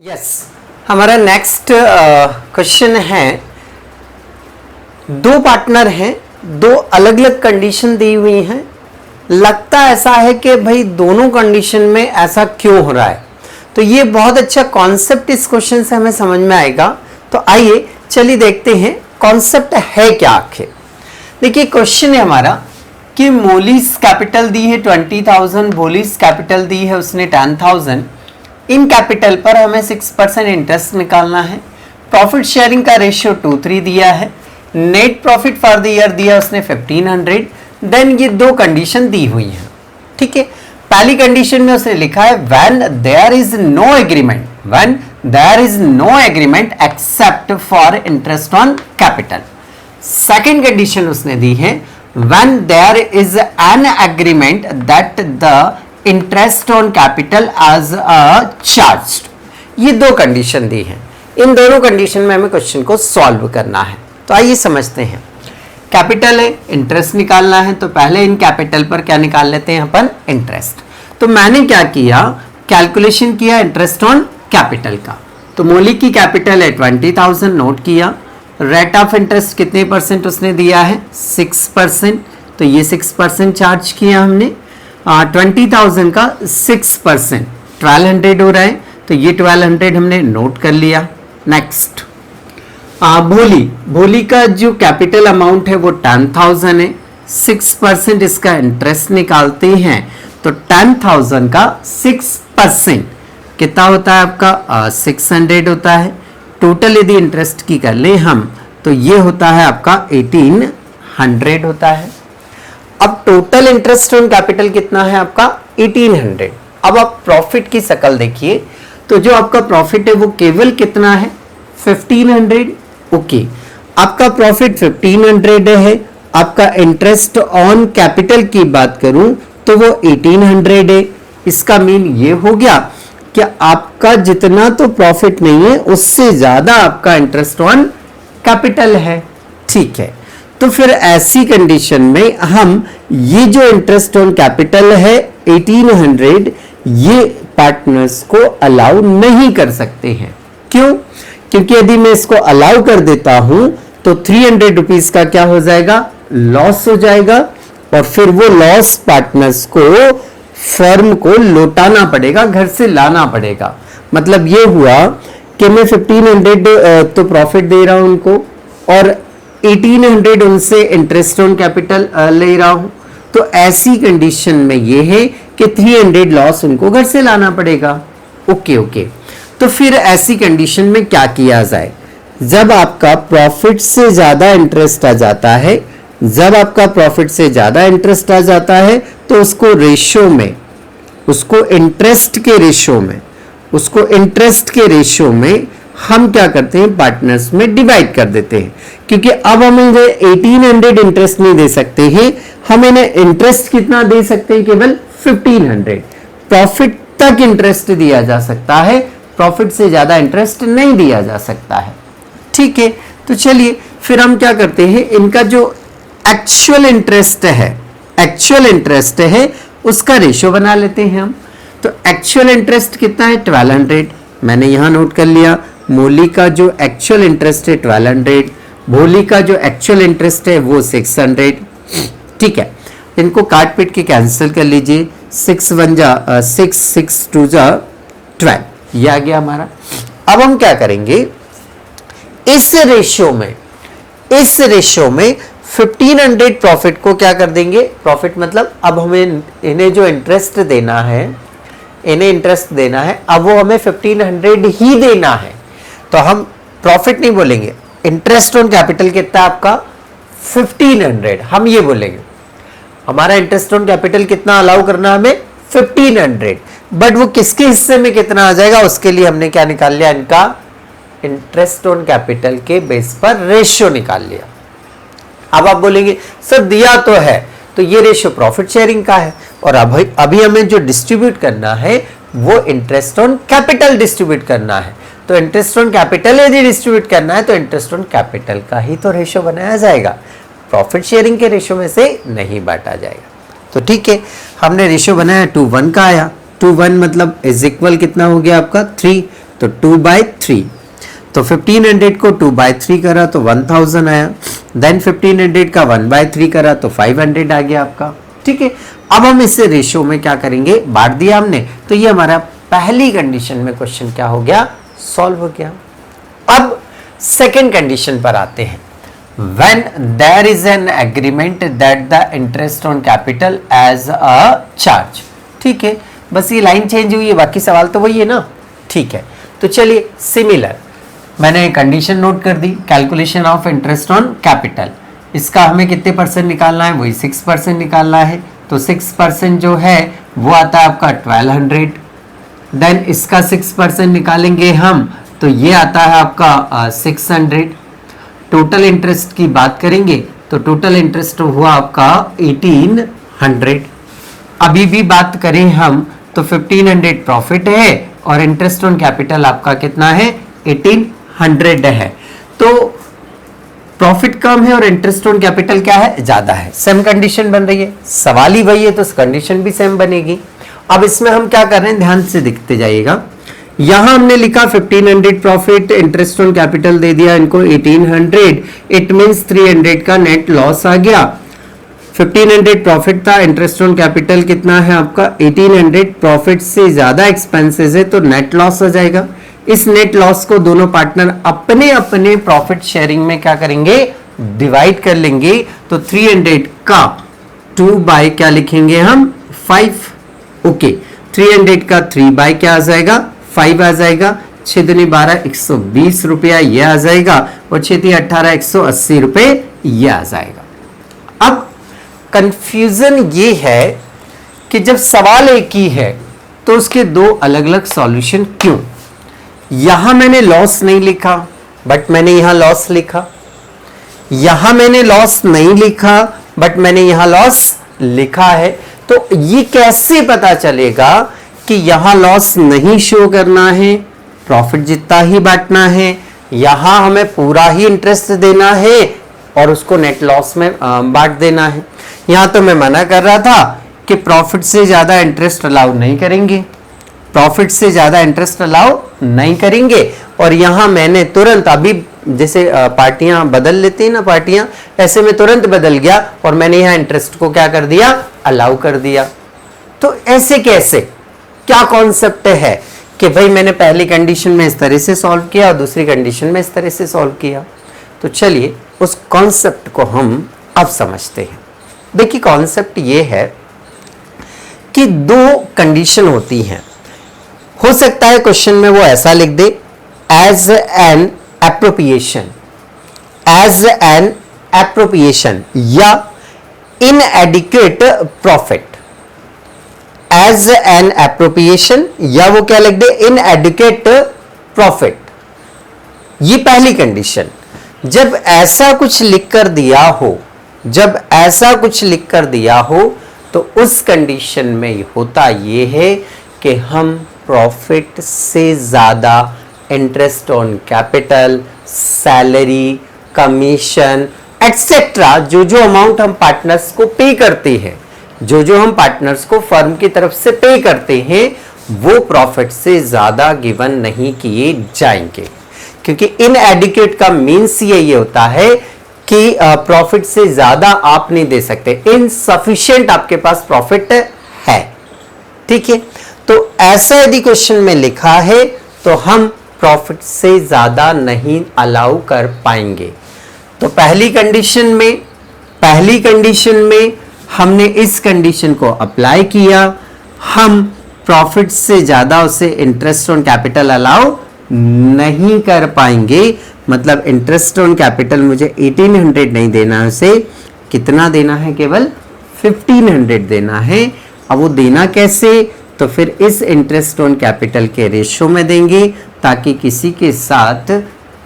Yes हमारा next question है, दो पार्टनर हैं, दो अलग अलग कंडीशन दी हुई हैं। लगता ऐसा है कि भाई दोनों कंडीशन में ऐसा क्यों हो रहा है। तो ये बहुत अच्छा कॉन्सेप्ट इस क्वेश्चन से हमें समझ में आएगा। तो आइए चलिए देखते हैं कॉन्सेप्ट है क्या आखिर। देखिए क्वेश्चन है हमारा कि मोलिस कैपिटल दी है 20,000, बोलिस कैपिटल दी है उसने 10,000। इन कैपिटल पर हमें 6% इंटरेस्ट निकालना है। प्रॉफिट शेयरिंग का रेशियो 2:3 दिया है। Net profit for the year दिया उसने 1500। देन ये दो कंडीशन दी हुई हैं, ठीक है। पहली कंडीशन में उसने लिखा है when there is no agreement, when there is no agreement except for interest on capital. Second condition उसने दी है when there is an agreement that the interest on capital is charged. ये दो कंडीशन दी हैं। इन दोनों कंडीशन में हमें question को सॉल्व करना है। तो आइए समझते हैं। कैपिटल है, इंटरेस्ट निकालना है, तो पहले इन कैपिटल पर क्या निकाल लेते हैं अपन, इंटरेस्ट। तो मैंने क्या किया, कैलकुलेशन किया इंटरेस्ट ऑन कैपिटल का। तो मोली की कैपिटल है 20,000, नोट किया। रेट ऑफ इंटरेस्ट कितने परसेंट उसने दिया है, 6%। तो ये 6% चार्ज किया हमने। 20,000 का 6% 1200 हो रहा है, तो ये 1200 हमने नोट कर लिया। नेक्स्ट भोली का जो कैपिटल अमाउंट है वो 10,000 है। 6% इसका इंटरेस्ट निकालते हैं, तो 10,000 का 6% कितना होता है आपका 600 होता है। टोटल यदि इंटरेस्ट की कर ले हम, तो ये होता है आपका 1800 होता है। अब टोटल इंटरेस्ट ऑन कैपिटल कितना है आपका 1800। अब आप प्रॉफिट की शकल देखिए, तो जो आपका प्रॉफिट है वो केवल कितना है 1500। ओके, आपका प्रॉफिट 1500 है। आपका इंटरेस्ट ऑन कैपिटल की बात करूं तो वो 1800 है। इसका मीन ये हो गया कि आपका जितना तो प्रॉफिट नहीं है उससे ज्यादा आपका इंटरेस्ट ऑन कैपिटल है, ठीक है। तो फिर ऐसी कंडीशन में हम ये जो इंटरेस्ट ऑन कैपिटल है 1800, ये पार्टनर्स को अलाउ नहीं कर सकते हैं। क्यों? क्योंकि यदि मैं इसको अलाउ कर देता हूं तो 300 रुपीज का क्या हो जाएगा, लॉस हो जाएगा। और फिर वो लॉस पार्टनर्स को, फर्म को लौटाना पड़ेगा, घर से लाना पड़ेगा। मतलब ये हुआ कि मैं 1500 तो प्रॉफिट दे रहा हूं उनको, और 1800 उनसे इंटरेस्ट ऑन कैपिटल ले रहा हूं। तो ऐसी कंडीशन में ये है कि 300 लॉस उनको घर से लाना पड़ेगा। ओके। तो फिर ऐसी कंडीशन में क्या किया जाए, जब आपका प्रॉफिट से ज्यादा इंटरेस्ट आ जाता है, जब आपका प्रॉफिट से ज्यादा इंटरेस्ट आ जाता है, तो उसको रेशियो में, उसको इंटरेस्ट के रेशियो में हम क्या करते हैं, पार्टनर्स में डिवाइड कर देते हैं। क्योंकि अब हम इन्हें 1800 इंटरेस्ट नहीं दे सकते हैं, हम इन्हें इंटरेस्ट कितना दे सकते हैं, केवल 1500। प्रॉफिट तक इंटरेस्ट दिया जा सकता है, प्रॉफिट से ज्यादा इंटरेस्ट नहीं दिया जा सकता है, ठीक है। तो चलिए फिर हम क्या करते हैं, इनका जो एक्चुअल इंटरेस्ट है उसका रेशियो बना लेते हैं हम। तो एक्चुअल इंटरेस्ट कितना है 1200, मैंने यहां नोट कर लिया। मोली का जो एक्चुअल इंटरेस्ट है 1200, भोली का जो एक्चुअल इंटरेस्ट है वो 600, ठीक है। इनको काट पीट के कैंसिल कर लीजिए। 6 1 जा 6 6 2 जा 12, ये आ गया हमारा। अब हम क्या करेंगे, इस रेशियो में 1500 प्रॉफिट को क्या कर देंगे, प्रॉफिट मतलब अब हमें इन्हें जो इंटरेस्ट देना है, अब वो हमें 1500 ही देना है। तो हम प्रॉफिट नहीं बोलेंगे, इंटरेस्ट ऑन कैपिटल कितना आपका 1500, हम ये बोलेंगे हमारा इंटरेस्ट ऑन कैपिटल कितना अलाउ करना हमें 1500। बट वो किसके हिस्से में कितना आ जाएगा, उसके लिए हमने क्या निकाल लिया, इनका इंटरेस्ट ऑन कैपिटल के बेस पर रेशियो निकाल लिया। अब आप बोलेंगे सर दिया तो है, तो ये रेशियो प्रॉफिट शेयरिंग का है, और अभी हमें जो डिस्ट्रीब्यूट करना है वो इंटरेस्ट ऑन कैपिटल डिस्ट्रीब्यूट करना है। तो इंटरेस्ट ऑन कैपिटल यदि डिस्ट्रीब्यूट करना है तो इंटरेस्ट ऑन कैपिटल का ही तो रेशियो बनाया जाएगा, प्रॉफिट शेयरिंग के रेशियो में से नहीं बांटा जाएगा। तो ठीक है, हमने रेशियो बनाया 2:1 का आया। 2:1 मतलब इज इक्वल कितना हो गया आपका 3। तो 2/3, तो 1500 को 2/3 करा तो 1000 आया, देन 1500 का 1/3 करा तो 500 आ गया आपका। ठीक है, अब हम इसे रेशियो में क्या करेंगे, बांट दिया हमने, तो ये हमारा पहली कंडीशन में क्वेश्चन क्या हो गया, सॉल्व हो गया। अब सेकेंड कंडीशन पर आते हैं, when there is an agreement that the interest on capital as a charge। ठीक है, बस ये लाइन चेंज हुई है, बाकी सवाल तो वही है ना। ठीक है, तो चलिए सिमिलर मैंने कंडीशन नोट कर दी, calculation of interest on capital, इसका हमें कितने परसेंट निकालना है, वही 6% निकालना है। तो 6% जो है वो आता है आपका 1200, देन इसका 6% निकालेंगे हम तो ये आता है आपका 600। टोटल इंटरेस्ट की बात करेंगे तो टोटल इंटरेस्ट हुआ आपका 1800। अभी भी बात करें हम तो 1500 प्रॉफिट है और इंटरेस्ट ऑन कैपिटल आपका कितना है, 1800 है। तो प्रॉफिट कम है और इंटरेस्ट ऑन कैपिटल क्या है, ज्यादा है। सेम कंडीशन बन रही है, सवाल ही वही है तो कंडीशन भी सेम बनेगी। अब इसमें हम क्या कर रहे हैं, ध्यान से देखते जाइएगा। यहां हमने लिखा 1500 प्रॉफिट, इंटरेस्ट ऑन कैपिटल दे दिया इनको 1800, इट मींस 300 का नेट लॉस आ गया। 1500 प्रॉफिट था, इंटरेस्ट ऑन कैपिटल कितना है आपका 1800, प्रॉफिट से ज्यादा एक्सपेंसेस है तो नेट लॉस आ जाएगा। इस नेट लॉस को दोनों पार्टनर अपने अपने प्रॉफिट शेयरिंग में क्या करेंगे, डिवाइड कर लेंगे। तो 300 का 2 क्या लिखेंगे हम, 5। ओके, 300 का 3 क्या आ जाएगा, 5 आ जाएगा। 6 दूनी 12, 120 रुपया ये आ जाएगा, और 6 3 18, 180 रुपए ये आ जाएगा। अब कंफ्यूजन ये है कि जब सवाल एक ही है तो उसके दो अलग अलग सॉल्यूशन क्यों। यहां मैंने लॉस नहीं लिखा बट मैंने यहां लॉस लिखा, यहां मैंने लॉस नहीं लिखा बट मैंने यहां लॉस लिखा है। तो ये कैसे पता चलेगा कि यहां लॉस नहीं शो करना है, प्रॉफिट जितना ही बांटना है, यहां हमें पूरा ही इंटरेस्ट देना है और उसको नेट लॉस में बांट देना है। यहां तो मैं मना कर रहा था कि प्रॉफिट से ज्यादा इंटरेस्ट अलाउ नहीं करेंगे, प्रॉफिट से ज्यादा इंटरेस्ट अलाउ नहीं करेंगे, और यहां मैंने तुरंत अभी जैसे पार्टियां बदल लेती हैं ना, पार्टियां ऐसे में तुरंत बदल गया और मैंने यहां इंटरेस्ट को क्या कर दिया, अलाउ कर दिया। तो ऐसे कैसे, क्या कॉन्सेप्ट है कि भाई मैंने पहली कंडीशन में इस तरह से सॉल्व किया और दूसरी कंडीशन में इस तरह से सॉल्व किया। तो चलिए उस कॉन्सेप्ट को हम अब समझते हैं। देखिए कॉन्सेप्ट ये है कि दो कंडीशन होती हैं। हो सकता है क्वेश्चन में वो ऐसा लिख दे, as an appropriation, as an appropriation या inadequate profit, as an appropriation या वो क्या लिख दे, इनएडिक्वेट प्रॉफिट। ये पहली कंडीशन। जब ऐसा कुछ लिख कर दिया हो, जब ऐसा कुछ लिख कर दिया हो तो उस कंडीशन में होता ये है कि हम प्रॉफिट से ज्यादा interest on capital, salary, commission etcetera जो जो अमाउंट हम पार्टनर्स को पे करते हैं, जो जो हम पार्टनर्स को फर्म की तरफ से पे करते हैं, वो प्रॉफिट से ज्यादा गिवन नहीं किए जाएंगे। क्योंकि इनएडिक्वेट का मीन्स ये होता है कि प्रॉफिट से ज्यादा आप नहीं दे सकते, इनसफिशिएंट आपके पास प्रॉफिट है। ठीक है, तो ऐसा यदि क्वेश्चन में लिखा है तो हम प्रॉफिट से ज्यादा नहीं अलाउ कर पाएंगे। तो पहली कंडीशन में हमने इस कंडीशन को अप्लाई किया, हम प्रॉफिट से ज्यादा उसे इंटरेस्ट ऑन कैपिटल अलाउ नहीं कर पाएंगे। मतलब इंटरेस्ट ऑन कैपिटल मुझे 1800 नहीं देना है, उसे कितना देना है, केवल 1500 देना है। अब वो देना कैसे, तो फिर इस इंटरेस्ट ऑन कैपिटल के रेशो में देंगे ताकि किसी के साथ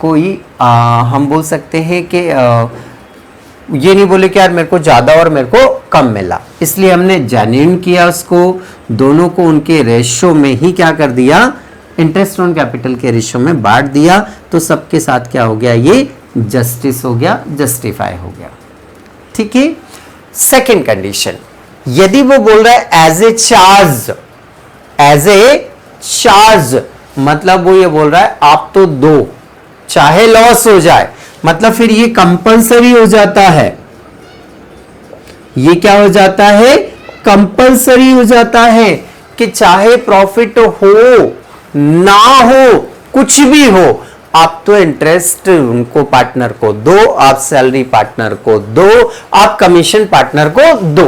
कोई हम बोल सकते हैं कि ये नहीं बोले कि यार मेरे को ज्यादा और मेरे को कम मिला, इसलिए हमने जेन्युइन किया उसको, दोनों को उनके रेशो में ही क्या कर दिया, इंटरेस्ट ऑन कैपिटल के रेशो में बांट दिया। तो सबके साथ क्या हो गया, ये जस्टिस हो गया, जस्टिफाई हो गया। ठीक है। सेकेंड कंडीशन, यदि वो बोल रहा है एज ए चार्ज, मतलब वो ये बोल रहा है आप तो दो, चाहे लॉस हो जाए, मतलब फिर ये कंपलसरी हो जाता है, ये क्या हो जाता है, कंपलसरी हो जाता है कि चाहे प्रॉफिट हो ना हो, कुछ भी हो, आप तो इंटरेस्ट उनको पार्टनर को दो, आप सैलरी पार्टनर को दो, आप कमीशन पार्टनर को दो।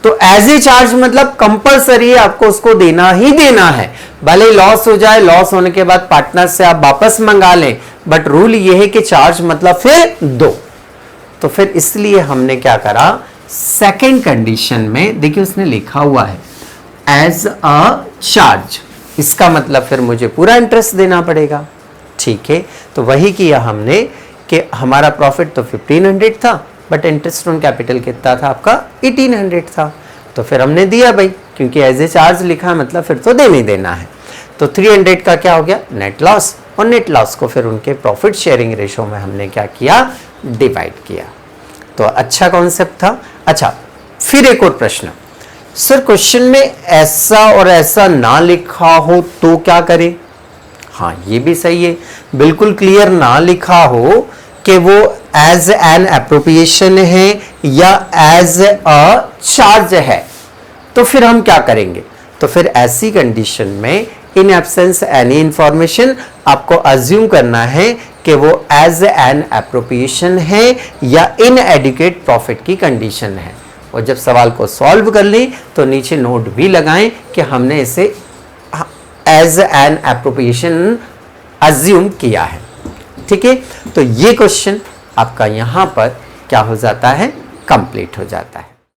तो एज ए चार्ज मतलब कंपलसरी आपको उसको देना ही देना है, भले लॉस हो जाए, लॉस होने के बाद पार्टनर से आप वापस मंगा लें, बट रूल ये है कि चार्ज मतलब फिर दो। तो फिर इसलिए हमने क्या करा, सेकेंड कंडीशन में देखिए उसने लिखा हुआ है एज अ चार्ज, इसका मतलब फिर मुझे पूरा इंटरेस्ट देना पड़ेगा, ठीक है। तो वही किया हमने कि हमारा प्रॉफिट तो 1500 था, बट इंटरेस्ट ऑन कैपिटल कितना था आपका, 1800 था। तो फिर हमने दिया भाई, क्योंकि एज ए चार्ज लिखा है मतलब फिर तो देना ही देना है। तो 300 का क्या हो गया, नेट लॉस, और नेट लॉस को फिर उनके प्रॉफिट शेयरिंग रेशो में हमने क्या किया, डिवाइड किया। तो अच्छा कॉन्सेप्ट था। अच्छा, फिर एक और प्रश्न, सर क्वेश्चन में ऐसा और ऐसा ना लिखा हो तो क्या करें। हाँ ये भी सही है, बिल्कुल क्लियर ना लिखा हो कि वो एज एन एप्रोप्रिएशन है या एज अ चार्ज है, तो फिर हम क्या करेंगे, तो फिर ऐसी कंडीशन में इन एब्सेंस एनी इंफॉर्मेशन आपको अज्यूम करना है कि वो एज एन एप्रोप्रिएशन है या इनएडिक्वेट प्रॉफिट की कंडीशन है। और जब सवाल को सॉल्व कर लें तो नीचे नोट भी लगाएं कि हमने इसे एज एन एप्रोप्रिएशन अज्यूम किया है, ठीक है। तो ये क्वेश्चन आपका यहां पर क्या हो जाता है, कंप्लीट हो जाता है।